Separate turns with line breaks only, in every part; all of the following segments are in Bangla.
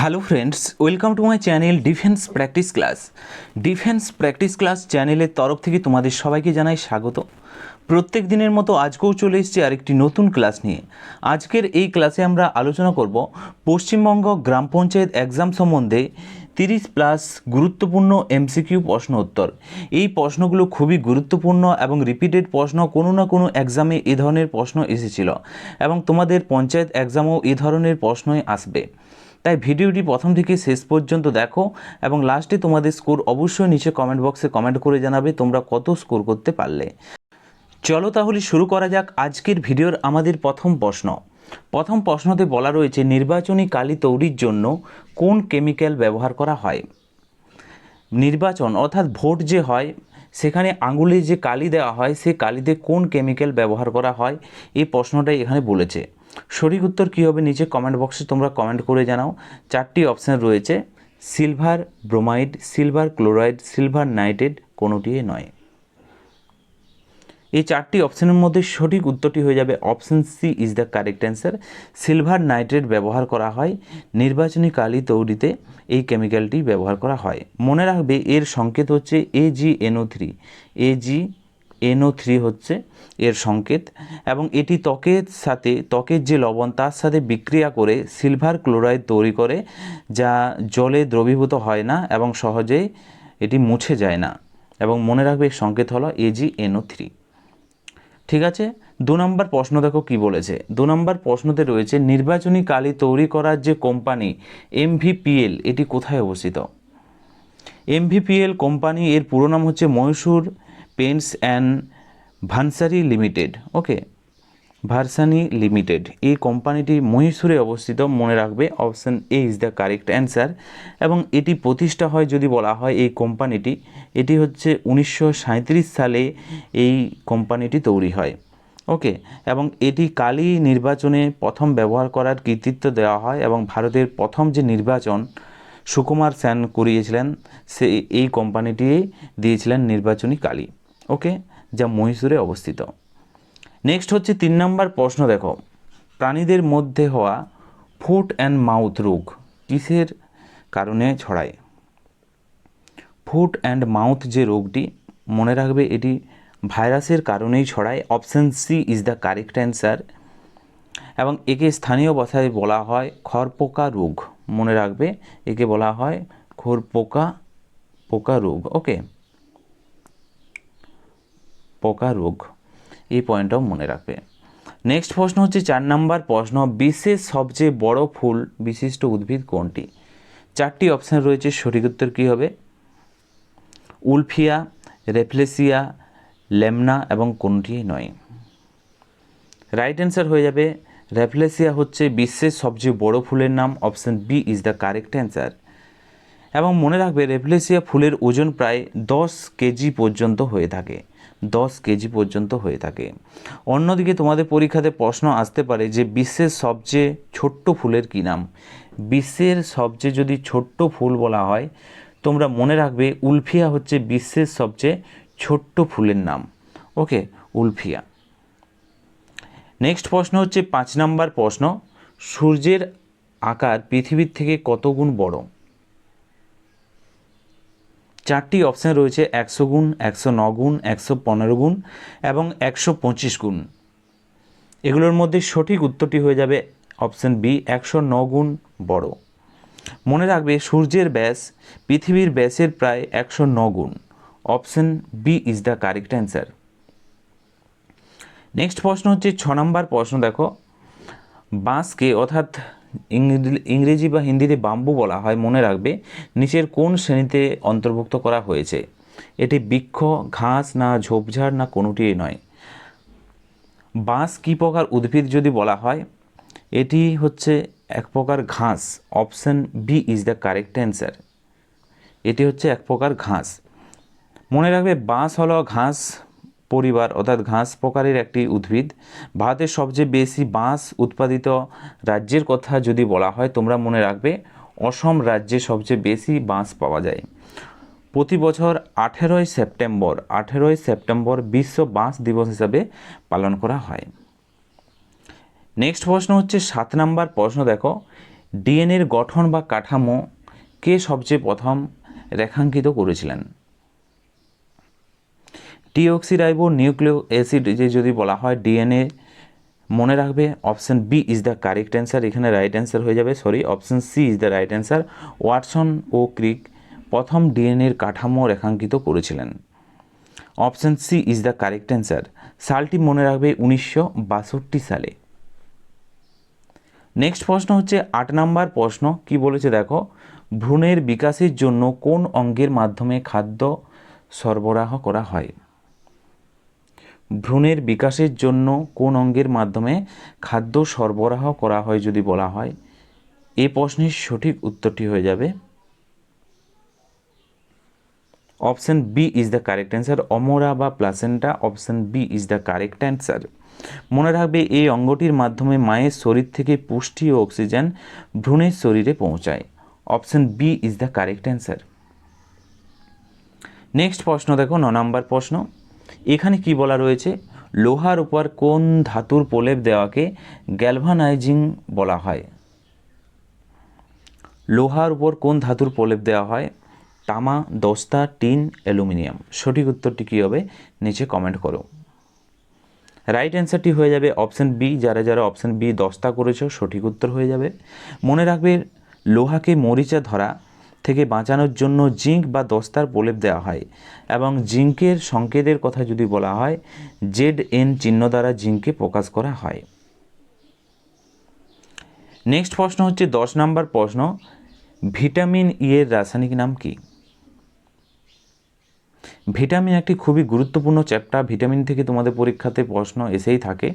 Hello friends, welcome to my channel defence practice class. Defence practice class চ্যানেলের তরফ থেকে তোমাদের সবাইকে জানাই স্বাগত। প্রত্যেক দিনের মতো আজকেও চলে এসেছি আরেকটি নতুন ক্লাস নিয়ে। আজকের এই ক্লাসে আমরা আলোচনা করব পশ্চিমবঙ্গ গ্রাম পঞ্চায়েত এক্সাম সম্বন্ধে 30+ গুরুত্বপূর্ণ এমসিকিউ প্রশ্ন উত্তর। এই প্রশ্নগুলো খুবই গুরুত্বপূর্ণ এবং রিপিটেড প্রশ্ন, কোনো না কোনো এক্সামে এ ধরনের প্রশ্ন এসেছিল এবং তোমাদের পঞ্চায়েত এক্সামেও এ ধরনের প্রশ্নই আসবে। তাই ভিডিওটি প্রথম থেকে শেষ পর্যন্ত দেখো এবং লাস্টে তোমাদের স্কোর অবশ্যই নিচে কমেন্ট বক্সে কমেন্ট করে জানাবে তোমরা কত স্কোর করতে পারলে। চলো তাহলে শুরু করা যাক আজকের ভিডিওর আমাদের প্রথম প্রশ্ন। প্রথম প্রশ্নতে বলা রয়েছে নির্বাচনী কালি তৈরির জন্য কোন কেমিক্যাল ব্যবহার করা হয়। নির্বাচন অর্থাৎ ভোট যে হয় সেখানে আঙুলে যে কালি দেওয়া হয় সেই কালিতে কোন কেমিক্যাল ব্যবহার করা হয়, এই প্রশ্নটাই এখানে বলেছে। সঠিক উত্তর কী হবে নিচে কমেন্ট বক্সে তোমরা কমেন্ট করে জানাও। চারটি অপশান রয়েছে, silver bromide, silver chloride, silver nitrate, কোনোটিই নয়। এই চারটি অপশানের মধ্যে সঠিক উত্তরটি হয়ে যাবে option C is the correct answer. Silver nitrate ব্যবহার করা হয় নির্বাচনী কালি তৈরিতে, এই কেমিক্যালটি ব্যবহার করা হয়। মনে রাখবে এর সংকেত হচ্ছে AgNO3। AgNO3 হচ্ছে এর সংকেত এবং এটি ত্বকের যে লবণ তার সাথে বিক্রিয়া করে সিলভার ক্লোরাইড তৈরি করে, যা জলে দ্রবীভূত হয় না এবং সহজেই এটি মুছে যায় না। এবং মনে রাখবে এর সংকেত হলো AgNO3। ঠিক আছে, 2 নম্বর প্রশ্ন দেখো কি বলেছে। 2 নম্বর প্রশ্নতে রয়েছে নির্বাচনী কালি তৈরি করার যে কোম্পানি MVPL এটি কোথায় অবস্থিত। MVPL কোম্পানি এর পুরো নাম হচ্ছে Mysore paints and ভান্সারি limited. Okay, ভার্সানি limited, এই কোম্পানিটি মহীশূরে অবস্থিত। মনে রাখবে option A is the correct answer. এবং এটি প্রতিষ্ঠা হয় যদি বলা হয় এই কোম্পানিটি, এটি হচ্ছে 1937 সালে এই কোম্পানিটি তৈরি হয়। ওকে, এবং এটি কালি নির্বাচনে প্রথম ব্যবহার করার কৃতিত্ব দেওয়া হয় এবং ভারতের প্রথম যে নির্বাচন সুকুমার সেন করিয়েছিলেন সে এই কোম্পানিটি দিয়েছিলেন নির্বাচনী কালি। ওকে, যা মহীশূরে অবস্থিত। নেক্সট হচ্ছে 3 নম্বর প্রশ্ন দেখো, প্রাণীদের মধ্যে হওয়া ফুট অ্যান্ড মাউথ রোগ কিসের কারণে ছড়ায়। ফুট অ্যান্ড মাউথ যে রোগটি, মনে রাখবে এটি ভাইরাসের কারণেই ছড়ায়। Option C is the correct answer. এবং একে স্থানীয় ভাষায় বলা হয় খরপোকা রোগ। মনে রাখবে একে বলা হয় পোকা রোগ। ওকে, পোকা রোগ, এই পয়েন্টটাও মনে রাখবে। নেক্সট প্রশ্ন হচ্ছে 4 নম্বর প্রশ্ন, বিশ্বের সবচেয়ে বড় ফুল বিশিষ্ট উদ্ভিদ কোনটি। 4টি অপশান রয়েছে, সঠিক উত্তর কী হবে উলফিয়া, রেফলেসিয়া, লেমনা এবং কোনটি নয়। রাইট অ্যান্সার হয়ে যাবে রেফলেসিয়া হচ্ছে বিশ্বের সবচেয়ে বড় ফুলের নাম। Option B is the correct answer. এবং মনে রাখবে রেফলেসিয়া ফুলের ওজন প্রায় 10 কেজি পর্যন্ত হয়ে থাকে। 10 কেজি পর্যন্ত হয়ে থাকে। অন্যদিকে তোমাদের পরীক্ষাতে প্রশ্ন আসতে পারে যে বিশ্বের সবচেয়ে ছোট্ট ফুলের কী নাম। বিশ্বের সবচেয়ে যদি ছোট্ট ফুল বলা হয়, তোমরা মনে রাখবে উলফিয়া হচ্ছে বিশ্বের সবচেয়ে ছোট্ট ফুলের নাম। ওকে, উলফিয়া। নেক্সট প্রশ্ন হচ্ছে 5 নম্বর প্রশ্ন, সূর্যের আকার পৃথিবীর থেকে কত গুণ বড়। 4টি অপশান রয়েছে, 100 গুণ, 109 গুণ, 115 গুণ এবং 125 গুণ। এগুলোর মধ্যে সঠিক উত্তরটি হয়ে যাবে অপশান বি, 109 গুণ বড়। মনে রাখবে সূর্যের ব্যাস পৃথিবীর ব্যাসের প্রায় 109 গুণ। Option B is the correct answer. Next প্রশ্ন হচ্ছে 6 নম্বর প্রশ্ন দেখো, বাঁশকে অর্থাৎ ইংরেজি বা হিন্দিতে বাম্বু বলা হয়, মনে রাখবে নিচের কোন শ্রেণীতে অন্তর্ভুক্ত করা হয়েছে। এটি বৃক্ষ, ঘাস না ঝোপঝাড় না কোনোটিই নয়। বাঁশ কী প্রকার উদ্ভিদ যদি বলা হয়, এটি হচ্ছে এক প্রকার ঘাস। Option B is the correct answer. এটি হচ্ছে এক প্রকার ঘাস। মনে রাখবে বাঁশ হলো ঘাস পরিবার অর্থাৎ ঘাস প্রকারের একটি উদ্ভিদ। ভারতের সবচেয়ে বেশি বাঁশ উৎপাদিত রাজ্যের কথা যদি বলা হয়, তোমরা মনে রাখবে অসম রাজ্যে সবচেয়ে বেশি বাঁশ পাওয়া যায়। প্রতি বছর 18ই সেপ্টেম্বর বিশ্ব বাঁশ দিবস হিসাবে পালন করা হয়। নেক্সট প্রশ্ন হচ্ছে 7 নম্বর প্রশ্ন দেখো, ডিএনএর গঠন বা কাঠামো কে সবচেয়ে প্রথম রেখাঙ্কিত করেছিলেন? ডিঅক্সিরাইবো নিউক্লিক অ্যাসিড যে যদি বলা হয় ডিএনএ, মনে রাখবে option B is the correct answer, এখানে রাইট অ্যান্সার হয়ে যাবে, option C is the right answer. Watson ও ক্রিক প্রথম ডিএনএর কাঠামো রেখাঙ্কিত করেছিলেন। Option C is the correct answer. সালটি মনে রাখবে 1962 সালে। নেক্সট প্রশ্ন হচ্ছে 8 নম্বর প্রশ্ন, কি বলেছে দেখো, ভ্রূণের বিকাশের জন্য কোন অঙ্গের মাধ্যমে খাদ্য সরবরাহ করা হয়? ভ্রূণের বিকাশের জন্য কোন অঙ্গের মাধ্যমে খাদ্য সরবরাহ করা হয় যদি বলা হয়, এই প্রশ্নের সঠিক উত্তরটি হয়ে যাবে option B is the correct answer, অমরা বা placenta. Option B is the correct answer. মনে রাখবে এই অঙ্গটির মাধ্যমে মায়ের শরীর থেকে পুষ্টি ও অক্সিজেন ভ্রূণের শরীরে পৌঁছায়। Option B is the correct answer. Next প্রশ্ন দেখো 9 নম্বর প্রশ্ন, এখানে কি বলা রয়েছে, লোহার উপর কোন ধাতুর প্রলেপ দেওয়াকে গ্যালভানাইজিং বলা হয়? লোহার উপর কোন ধাতুর প্রলেপ দেওয়া হয়? তামা, দস্তা, টিন, অ্যালুমিনিয়াম। সঠিক উত্তরটি কী হবে নিচে কমেন্ট করো। রাইট অ্যান্সারটি হয়ে যাবে অপশন বি। যারা যারা অপশন বি দস্তা করেছ সঠিক উত্তর হয়ে যাবে। মনে রাখবে লোহাকে মরিচা ধরা থেকে বাঁচানোর জন্য জিঙ্ক বা দস্তার প্রলেপ দেওয়া হয় এবং জিঙ্কের সংকেতের কথা যদি বলা হয় ZN চিহ্ন দ্বারা জিঙ্ককে প্রকাশ করা হয়। নেক্সট প্রশ্ন হচ্ছে 10 নম্বর প্রশ্ন, ভিটামিন ই এর রাসায়নিক নাম কি? ভিটামিন একটি খুবই গুরুত্বপূর্ণ চ্যাপ্টার, ভিটামিন থেকে তোমাদের পরীক্ষাতে প্রশ্ন এসেই থাকে।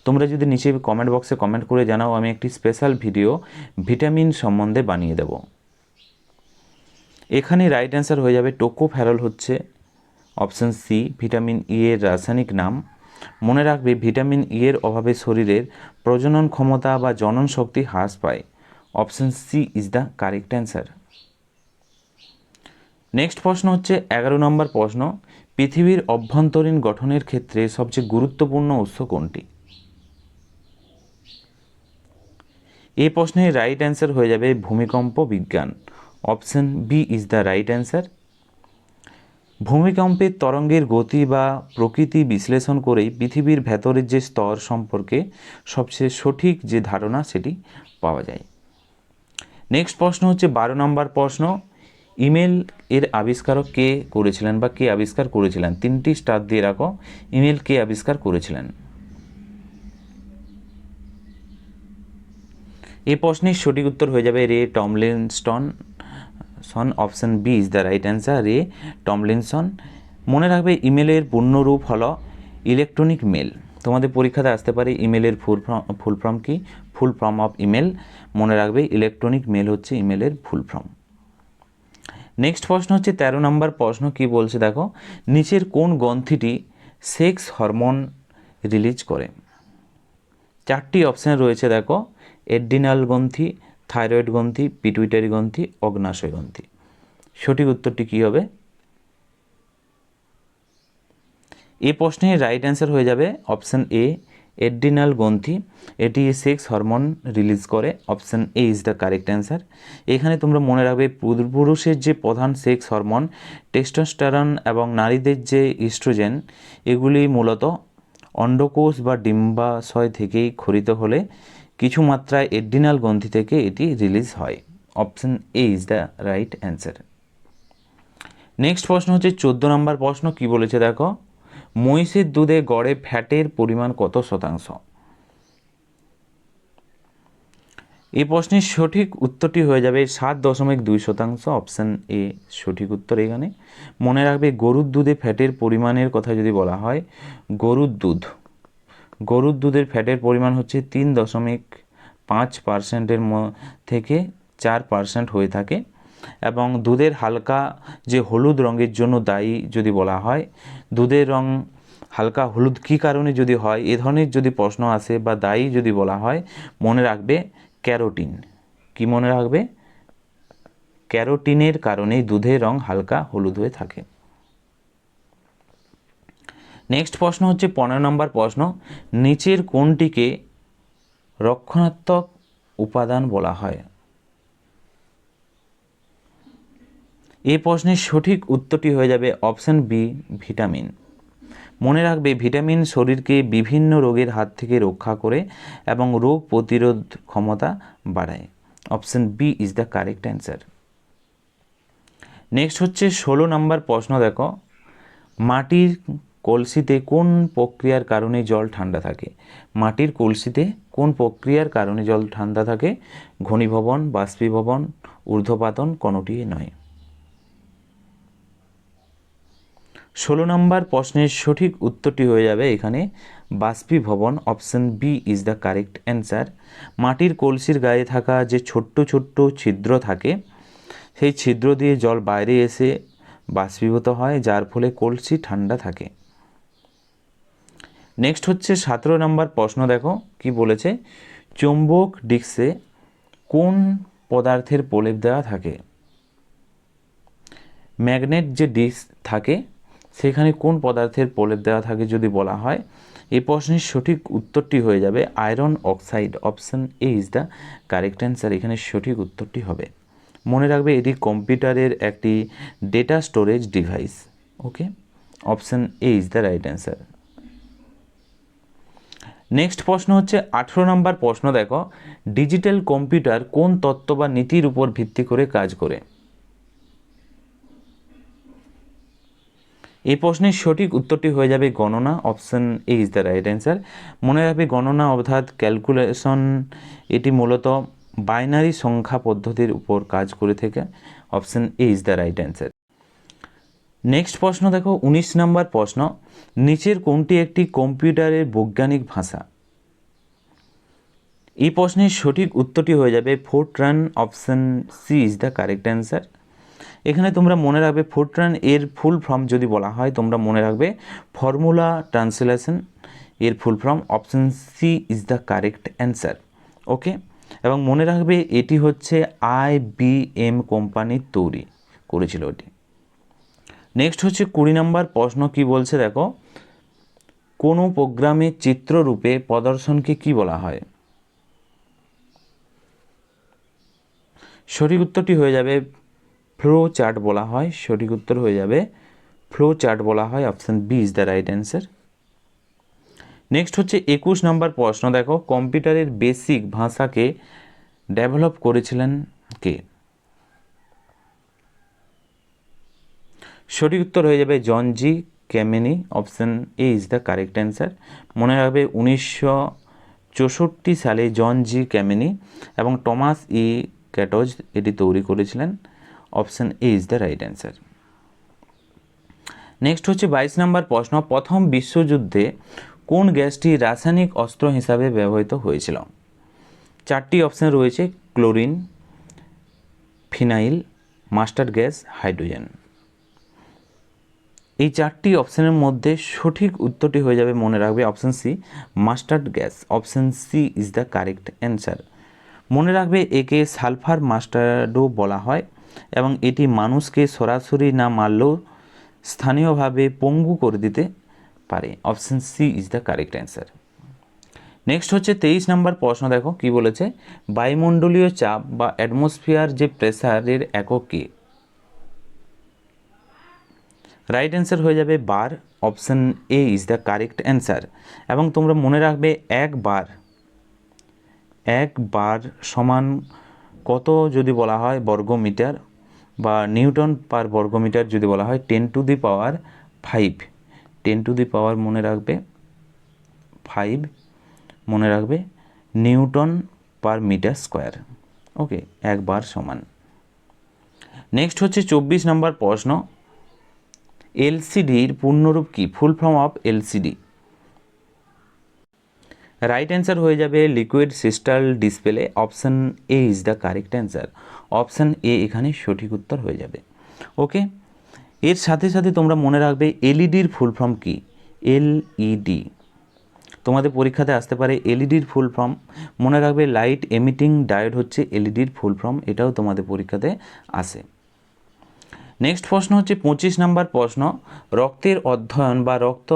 তোমরা যদি নিচে কমেন্ট বক্সে কমেন্ট করে জানাও, আমি একটি স্পেশাল ভিডিও ভিটামিন সম্বন্ধে বানিয়ে দেব। এখানে রাইট অ্যান্সার হয়ে যাবে টোকোফেরল হচ্ছে অপশন সি ভিটামিন ই এর রাসায়নিক নাম। মনে রাখবে ভিটামিন ই এর অভাবে শরীরের প্রজনন ক্ষমতা বা জনন শক্তি হ্রাস পায়। Option C is the correct answer. Next প্রশ্ন হচ্ছে 11 নম্বর প্রশ্ন, পৃথিবীর অভ্যন্তরীণ গঠনের ক্ষেত্রে সবচেয়ে গুরুত্বপূর্ণ উৎস কোনটি? এই প্রশ্নের রাইট অ্যান্সার হয়ে যাবে ভূমিকম্প বিজ্ঞান। Option B is the right answer. ভূমিকম্পের তরঙ্গের গতি বা প্রকৃতি বিশ্লেষণ করেই পৃথিবীর ভেতরের যে স্তর সম্পর্কে সবচেয়ে সঠিক যে ধারণা সেটি পাওয়া যায়। নেক্সট প্রশ্ন হচ্ছে 12 নম্বর প্রশ্ন, ইমেল এর আবিষ্কারক কে করেছিলেন বা কে আবিষ্কার করেছিলেন? 3টি স্টার দিয়ে রাখো, ইমেল কে আবিষ্কার করেছিলেন? এই প্রশ্নের সঠিক উত্তর হয়ে যাবে Ray Tomlinson. Option B is the right answer, Ray Tomlinson. মনে রাখবে ইমেলের পূর্ণরূপ হলো ইলেকট্রনিক মেল। তোমাদের পরীক্ষাতে আসতে পারে ইমেলের ফুল ফর্ম কি? Full form of email. মনে রাখবে ইলেকট্রনিক মেল হচ্ছে ইমেলের ফুল ফর্ম। নেক্সট প্রশ্ন হচ্ছে 13 নম্বর প্রশ্ন, কি বলছে দেখো, নিচের কোন গ্রন্থিটি সেক্স হরমোন রিলিজ করে? 4টি অপশান রয়েছে দেখো, এড্রিনাল গ্রন্থি, থাইরয়েড গ্রন্থি, পিটুইটারি গ্রন্থি, অগ্নাশয় গ্রন্থি। সঠিক উত্তরটি কী হবে? এই প্রশ্নের রাইট অ্যান্সার হয়ে যাবে অপশান এ এড্রিনাল গ্রন্থি, এটি সেক্স হরমোন রিলিজ করে। Option A is the correct answer. এখানে তোমরা মনে রাখবে পুরুষের যে প্রধান সেক্স হরমোন টেস্টোস্টেরন এবং নারীদের যে ইস্ট্রোজেন, এগুলি মূলত অন্ডকোষ বা ডিম্বাশয় থেকেই ক্ষরিত হলে কিছু মাত্রায় এড্রিনাল গ্রন্থি থেকে এটি রিলিজ হয়। Option A is the right answer. Next প্রশ্ন হচ্ছে 14 নম্বর প্রশ্ন, কি বলেছে দেখো, মহিষের দুধে গড়ে ফ্যাটের পরিমাণ কত শতাংশ? এই প্রশ্নের সঠিক উত্তরটি হয়ে যাবে 7.2%। অপশান এ সঠিক উত্তর। এখানে মনে রাখবে গরুর দুধে ফ্যাটের পরিমাণের কথা যদি বলা হয়, গরুর দুধের ফ্যাটের পরিমাণ হচ্ছে 3.5% থেকে 4% হয়ে থাকে এবং দুধের হালকা যে হলুদ রঙের জন্য দায়ী যদি বলা হয়, দুধের রং হালকা হলুদ কী কারণে যদি হয়, এ ধরনের যদি প্রশ্ন আসে বা দায়ী যদি বলা হয়, মনে রাখবে ক্যারোটিন। কি মনে রাখবে? ক্যারোটিনের কারণেই দুধের রং হালকা হলুদ হয়ে থাকে। নেক্সট প্রশ্ন হচ্ছে 15 নম্বর প্রশ্ন, নিচের কোনটিকে রক্ষণাত্মক উপাদান বলা হয়? এই প্রশ্নের সঠিক উত্তরটি হয়ে যাবে অপশান বি, ভিটামিন। মনে রাখবে ভিটামিন শরীরকে বিভিন্ন রোগের হাত থেকে রক্ষা করে এবং রোগ প্রতিরোধ ক্ষমতা বাড়ায়। Option B is the correct answer. Next হচ্ছে 16 নম্বর প্রশ্ন। দেখো, মাটির কলসিতে কোন প্রক্রিয়ার কারণে জল ঠান্ডা থাকে? মাটির কলসিতে কোন প্রক্রিয়ার কারণে জল ঠান্ডা থাকে? ঘনীভবন, বাষ্পীভবন, ঊর্ধ্বপাতন, কোনটি নয়। 16 নম্বর প্রশ্নের সঠিক উত্তরটি হয়ে যাবে এখানে বাষ্পীভবন। Option B is the correct answer. মাটির কলসির গায়ে থাকা যে ছোট্ট ছোট্ট ছিদ্র থাকে, সেই ছিদ্র দিয়ে জল বাইরে এসে বাষ্পীভূত হয়, যার ফলে কলসি ঠান্ডা থাকে। নেক্সট হচ্ছে 17 নম্বর প্রশ্ন। দেখো কি বলেছে, চৌম্বক ডিস্কে কোন পদার্থের প্রলেপ দেওয়া থাকে? ম্যাগনেট যে ডিস্ক থাকে সেখানে কোন পদার্থের প্রলেপ দেওয়া থাকে যদি বলা হয়, এই প্রশ্নের সঠিক উত্তরটি হয়ে যাবে iron oxide. Option A is the correct answer. এখানে সঠিক উত্তরটি হবে। মনে রাখবে এটি কম্পিউটারের একটি data storage device. Okay, option A is the right answer. Next প্রশ্ন হচ্ছে 18 নম্বর প্রশ্ন। দেখো, ডিজিটাল কম্পিউটার কোন তত্ত্ব বা নীতির উপর ভিত্তি করে কাজ করে? এই প্রশ্নের সঠিক উত্তরটি হয়ে যাবে গণনা। Option A is the right answer. মনে রাখবে গণনা অর্থাৎ ক্যালকুলেশন, এটি মূলত বাইনারি সংখ্যা পদ্ধতির উপর কাজ করে থাকে। Option A is the right answer. Next প্রশ্ন দেখো, 19 নম্বর প্রশ্ন, নিচের কোনটি একটি কম্পিউটারের বৈজ্ঞানিক ভাষা? এই প্রশ্নের সঠিক উত্তরটি হয়ে যাবে Fortran. Option C is the correct answer. এখানে তোমরা মনে রাখবে ফোরট্রান এর ফুল ফর্ম যদি বলা হয়, তোমরা মনে রাখবে ফর্মুলা ট্রান্সলেশন এর full form. Option C is the correct answer. Okay, এবং মনে রাখবে এটি হচ্ছে IBM কোম্পানির তৈরি করেছিল এটি। নেক্সট হচ্ছে 20 নম্বর প্রশ্ন। কি বলছে দেখো, কোনো প্রোগ্রামের চিত্ররূপে প্রদর্শনকে কি বলা হয়? সঠিক উত্তরটি হয়ে যাবে ফ্লো চার্ট বলা হয়। সঠিক উত্তর হয়ে যাবে ফ্লো চার্ট বলা হয়। Option B is the right answer. Next হচ্ছে 21 নম্বর প্রশ্ন। দেখো, কম্পিউটারের বেসিক ভাষাকে ডেভেলপ করেছিলেন কে? সঠিক উত্তর হয়ে যাবে John G Kemeny. Option A is the correct answer. মনে রাখবে 1964 সালে জন জি ক্যামিনি এবং টমাস ই ক্যাটজ এটি তৈরি করেছিলেন। Option A is the right answer. Next হচ্ছে 22 নম্বর প্রশ্ন। প্রথম বিশ্বযুদ্ধে কোন গ্যাসটি রাসায়নিক অস্ত্র হিসাবে ব্যবহৃত হয়েছিল? 4টি অপশন রয়েছে, chlorine, phenyl, mustard gas, hydrogen. এই 4টি অপশনের মধ্যে সঠিক উত্তরটি হয়ে যাবে, মনে রাখবে option C, mustard gas. Option C is the correct answer. মনে রাখবে একে সালফার মাস্টার্ডও বলা হয় এবং এটি মানুষকে সরাসরি না মারলেও স্থানীয়ভাবে পঙ্গু করে দিতে পারে। Option C is the correct answer. Next হচ্ছে 23 নম্বর প্রশ্ন। দেখো কি বলেছে, বায়ুমণ্ডলীয় চাপ বা অ্যাটমসফিয়ার যে প্রেসারের একক কি? রাইট অ্যান্সার হয়ে যাবে bar. Option A is the correct answer. এবং তোমরা মনে রাখবে এক বার সমান কত যদি বলা হয় বর্গমিটার, বা নিউটন পার বর্গমিটার যদি বলা হয় 10 to the power 5। 10 to the পাওয়ার মনে রাখবে 5, মনে রাখবে নিউটন পার মিটার স্কোয়ার। ওকে, এক বার সমান। নেক্সট হচ্ছে 24 নম্বর প্রশ্ন, এলসিডির পূর্ণরূপ কি? Full form of LCD. Right answer হয়ে যাবে liquid crystal display. Option A is the correct answer. Option A এখানে সঠিক উত্তর হয়ে যাবে। ওকে, এর সাথে সাথে তোমরা মনে রাখবে এলইডির ফুল ফর্ম কি? এলইডি। তোমাদের পরীক্ষাতে আসতে পারে এলইডির ফুল ফর্ম। মনে রাখবে লাইট এমিটিং ডায়োড হচ্ছে এলইডির ফুল ফর্ম, এটাও তোমাদের পরীক্ষাতে আসে। নেক্সট প্রশ্ন হচ্ছে 25 নম্বর প্রশ্ন, রক্তের অধ্যয়ন বা রক্ত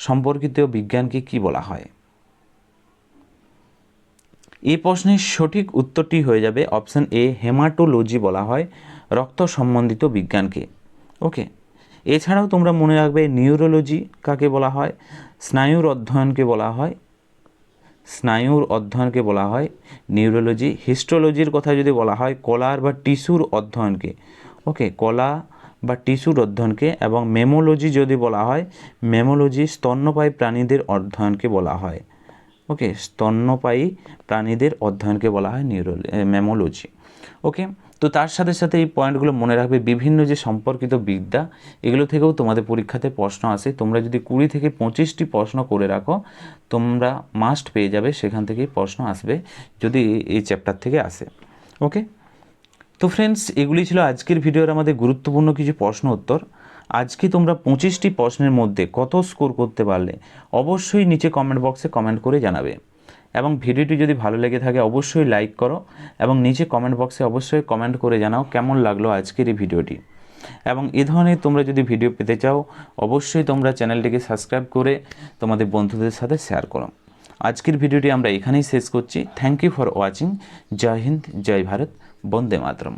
সম্পর্কিত বিজ্ঞানকে কি বলা হয়? এই প্রশ্নের সঠিক উত্তরটি হয়ে যাবে অপশন এ, হেমাটোলজি বলা হয়। রক্ত সম্বন্ধিত বিজ্ঞানকে। ওকে, এছাড়াও তোমরা মনে রাখবে নিউরোলজি কাকে বলা হয়, স্নায়ুর অধ্যয়নকে বলা হয়, স্নায়ুর অধ্যয়নকে বলা হয় নিউরোলজি। হিস্টোলজির কথা যদি বলা হয় কলার বা টিস্যুর অধ্যয়নকে, ওকে, কলা বা টিস্যুর অধ্যয়নকে। এবং মেমোলজি যদি বলা হয়, মেমোলজি স্তন্যপায়ী প্রাণীদের অধ্যয়নকে বলা হয়। ওকে, স্তন্যপায়ী প্রাণীদের অধ্যয়নকে বলা হয় মেমোলজি। ওকে, তো তার সাথে সাথে এই পয়েন্টগুলো মনে রাখবে। বিভিন্ন যে সম্পর্কিত বিদ্যা, এগুলো থেকেও তোমাদের পরীক্ষাতে প্রশ্ন আসে। তোমরা যদি 20 থেকে 25টি প্রশ্ন করে রাখো, তোমরা মাস্ট পেয়ে যাবে, সেখান থেকেই প্রশ্ন আসবে যদি এই চ্যাপ্টার থেকে আসে। ওকে, তো ফ্রেন্ডস, এগুলি ছিল আজকের ভিডিওর আমাদের গুরুত্বপূর্ণ কিছু প্রশ্ন উত্তর। আজকে তোমরা 25টি প্রশ্নের মধ্যে কত স্কোর করতে পারলে অবশ্যই নিচে কমেন্ট বক্সে কমেন্ট করে জানাবে। এবং ভিডিওটি যদি ভালো লেগে থাকে অবশ্যই লাইক করো এবং নিচে কমেন্ট বক্সে অবশ্যই কমেন্ট করে জানাও কেমন লাগলো আজকের এই ভিডিওটি। এবং এ ধরনের তোমরা যদি ভিডিও পেতে চাও অবশ্যই তোমরা চ্যানেলটিকে সাবস্ক্রাইব করে তোমাদের বন্ধুদের সাথে শেয়ার করো। আজকের ভিডিওটি আমরা এখানেই শেষ করছি। Thank you for watching. জয় হিন্দ, জয় ভারত, বন্দে মাতরম।